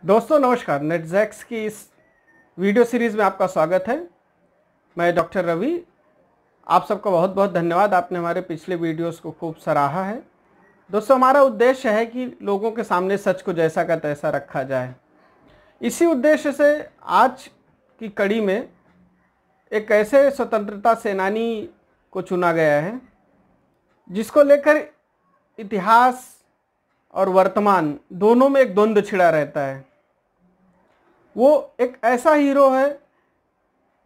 दोस्तों नमस्कार। नेटजैक्स की इस वीडियो सीरीज़ में आपका स्वागत है। मैं डॉक्टर रवि। आप सबका बहुत बहुत धन्यवाद, आपने हमारे पिछले वीडियोस को खूब सराहा है। दोस्तों हमारा उद्देश्य है कि लोगों के सामने सच को जैसा का तैसा रखा जाए। इसी उद्देश्य से आज की कड़ी में एक ऐसे स्वतंत्रता सेनानी को चुना गया है जिसको लेकर इतिहास और वर्तमान दोनों में एक द्वंद्व छिड़ा रहता है। वो एक ऐसा हीरो है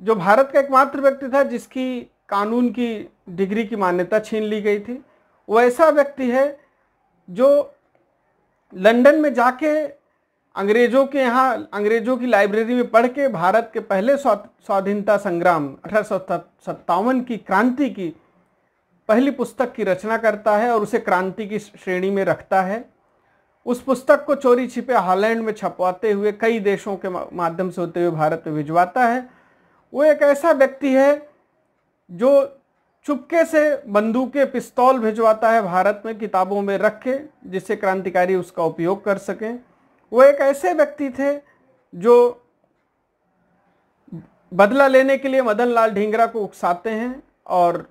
जो भारत का एकमात्र व्यक्ति था जिसकी कानून की डिग्री की मान्यता छीन ली गई थी। वो ऐसा व्यक्ति है जो लंदन में जाके अंग्रेज़ों के यहाँ अंग्रेज़ों की लाइब्रेरी में पढ़ के भारत के पहले स्वाधीनता संग्राम 1857 की क्रांति की पहली पुस्तक की रचना करता है और उसे क्रांति की श्रेणी में रखता है। उस पुस्तक को चोरी छिपे हॉलैंड में छपवाते हुए कई देशों के माध्यम से होते हुए भारत में भिजवाता है। वो एक ऐसा व्यक्ति है जो चुपके से बंदूकें पिस्तौल भिजवाता है भारत में किताबों में रख के, जिससे क्रांतिकारी उसका उपयोग कर सकें। वो एक ऐसे व्यक्ति थे जो बदला लेने के लिए मदन लाल ढींगरा को उकसाते हैं और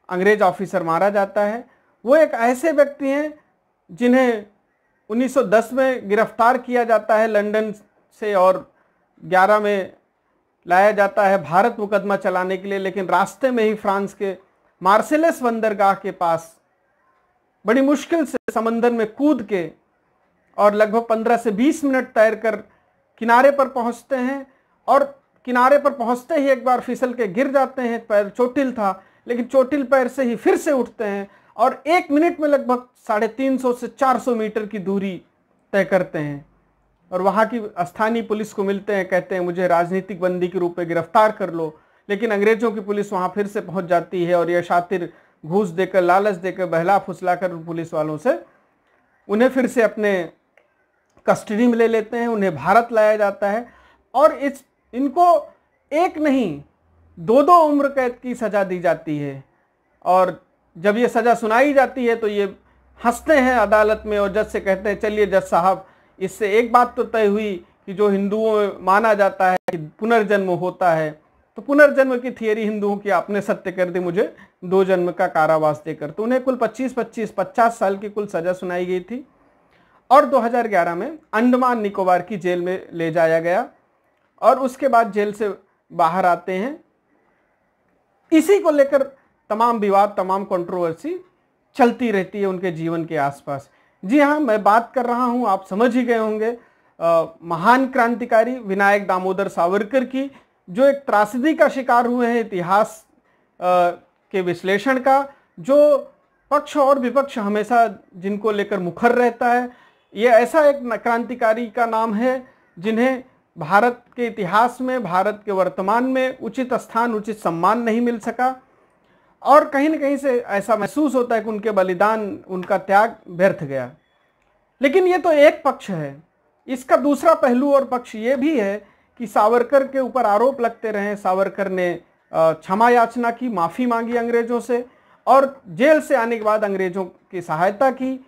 अंग्रेज ऑफिसर मारा जाता है। वो एक ऐसे व्यक्ति हैं जिन्हें 1910 में गिरफ्तार किया जाता है लंदन से और 11 में लाया जाता है भारत मुकदमा चलाने के लिए, लेकिन रास्ते में ही फ्रांस के मार्सेलस बंदरगाह के पास बड़ी मुश्किल से समंदर में कूद के और लगभग 15 से 20 मिनट तैरकर किनारे पर पहुंचते हैं और किनारे पर पहुंचते ही एक बार फिसल के गिर जाते हैं। पैर चोटिल था, लेकिन चोटिल पैर से ही फिर से उठते हैं और 1 मिनट में लगभग 350 से 400 मीटर की दूरी तय करते हैं और वहाँ की स्थानीय पुलिस को मिलते हैं। कहते हैं मुझे राजनीतिक बंदी के रूप में गिरफ्तार कर लो, लेकिन अंग्रेजों की पुलिस वहाँ फिर से पहुँच जाती है और यह शातिर घूस देकर लालच देकर बहला फुसला कर पुलिस वालों से उन्हें फिर से अपने कस्टडी में ले लेते हैं। उन्हें भारत लाया जाता है और इनको एक नहीं दो उम्र कैद की सज़ा दी जाती है और जब ये सज़ा सुनाई जाती है तो ये हंसते हैं अदालत में और जज से कहते हैं चलिए जज साहब, इससे एक बात तो तय हुई कि जो हिंदुओं में माना जाता है कि पुनर्जन्म होता है, तो पुनर्जन्म की थियरी हिंदुओं की आपने सत्य कर दी मुझे 2 जन्म का कारावास देकर। तो उन्हें कुल 50 साल की कुल सज़ा सुनाई गई थी और 2011 में अंडमान निकोबार की जेल में ले जाया गया और उसके बाद जेल से बाहर आते हैं। इसी को लेकर तमाम विवाद, तमाम कंट्रोवर्सी चलती रहती है उनके जीवन के आसपास। जी हाँ, मैं बात कर रहा हूँ, आप समझ ही गए होंगे, महान क्रांतिकारी विनायक दामोदर सावरकर की, जो एक त्रासदी का शिकार हुए हैं इतिहास के विश्लेषण का, जो पक्ष और विपक्ष हमेशा जिनको लेकर मुखर रहता है। ये ऐसा एक क्रांतिकारी का नाम है जिन्हें भारत के इतिहास में, भारत के वर्तमान में उचित स्थान, उचित सम्मान नहीं मिल सका और कहीं न कहीं से ऐसा महसूस होता है कि उनके बलिदान, उनका त्याग व्यर्थ गया। लेकिन ये तो एक पक्ष है। इसका दूसरा पहलू और पक्ष ये भी है कि सावरकर के ऊपर आरोप लगते रहे। सावरकर ने क्षमा याचना की, माफ़ी मांगी अंग्रेज़ों से और जेल से आने के बाद अंग्रेज़ों की सहायता की।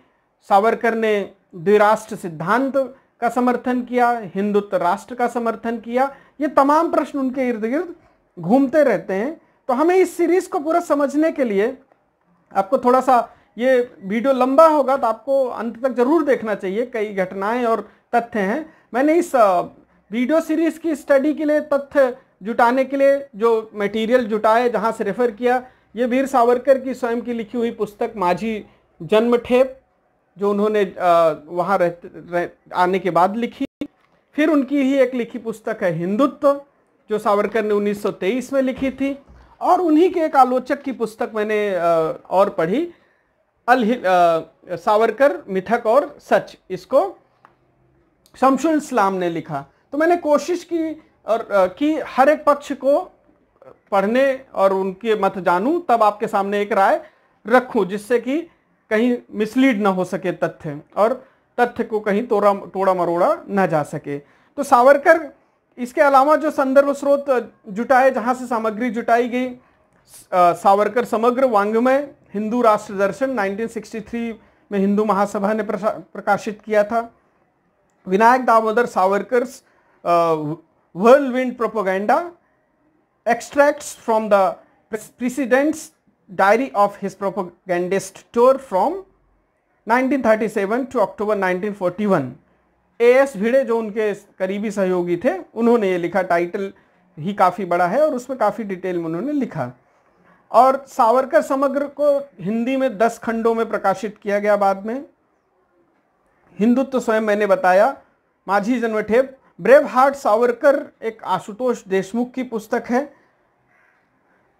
सावरकर ने द्विराष्ट्र सिद्धांत का समर्थन किया, हिंदुत्व राष्ट्र का समर्थन किया। ये तमाम प्रश्न उनके इर्द गिर्द घूमते रहते हैं। तो हमें इस सीरीज़ को पूरा समझने के लिए आपको थोड़ा सा, ये वीडियो लंबा होगा तो आपको अंत तक जरूर देखना चाहिए, कई घटनाएं और तथ्य हैं। मैंने इस वीडियो सीरीज़ की स्टडी के लिए, तथ्य जुटाने के लिए जो मटेरियल जुटाए, जहां से रेफर किया, ये वीर सावरकर की स्वयं की लिखी हुई पुस्तक माझी जन्मठेप, जो उन्होंने वहाँ आने के बाद लिखी। फिर उनकी ही एक लिखी पुस्तक है हिंदुत्व, जो सावरकर ने 1923 में लिखी थी। और उन्हीं के एक आलोचक की पुस्तक मैंने और पढ़ी, सावरकर मिथक और सच, इसको शमसुल इस्लाम ने लिखा। तो मैंने कोशिश की और कि हर एक पक्ष को पढ़ने और उनके मत जानूं, तब आपके सामने एक राय रखूं जिससे कि कहीं मिसलीड ना हो सके तथ्य और तथ्य को कहीं तोड़ा मरोड़ा ना जा सके। तो सावरकर, इसके अलावा जो संदर्भ स्रोत जुटाए, जहां से सामग्री जुटाई गई, सावरकर समग्र वांग्मय हिंदू राष्ट्र दर्शन 1963 में हिंदू महासभा ने प्रकाशित किया था। Vinayak Damodar सावरकर्स whirlwind propaganda, extracts from the president's diary of his propagandist tour from 1937 to October 1941। A.S. भिड़े जो उनके करीबी सहयोगी थे, उन्होंने ये लिखा। टाइटल ही काफ़ी बड़ा है और उसमें काफ़ी डिटेल में उन्होंने लिखा। और सावरकर समग्र को हिंदी में 10 खंडों में प्रकाशित किया गया। बाद में हिंदुत्व स्वयं मैंने बताया। माझी जन्मठेप। ब्रेव हार्ट सावरकर एक आशुतोष देशमुख की पुस्तक है।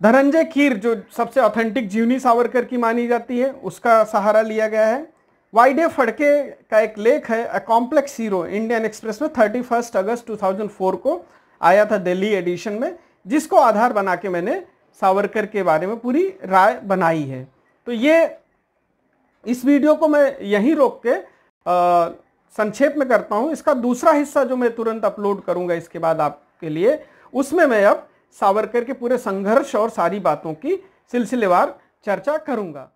धनंजय कीर जो सबसे ऑथेंटिक जीवनी सावरकर की मानी जाती है, उसका सहारा लिया गया है। वाईडे फड़के का एक लेख है a complex hero, Indian express में 31 अगस्त 2004 को आया था दिल्ली एडिशन में, जिसको आधार बना के मैंने सावरकर के बारे में पूरी राय बनाई है। तो ये इस वीडियो को मैं यहीं रोक के संक्षेप में करता हूं। इसका दूसरा हिस्सा जो मैं तुरंत अपलोड करूंगा इसके बाद आपके लिए, उसमें मैं अब सावरकर के पूरे संघर्ष और सारी बातों की सिलसिलेवार चर्चा करूंगा।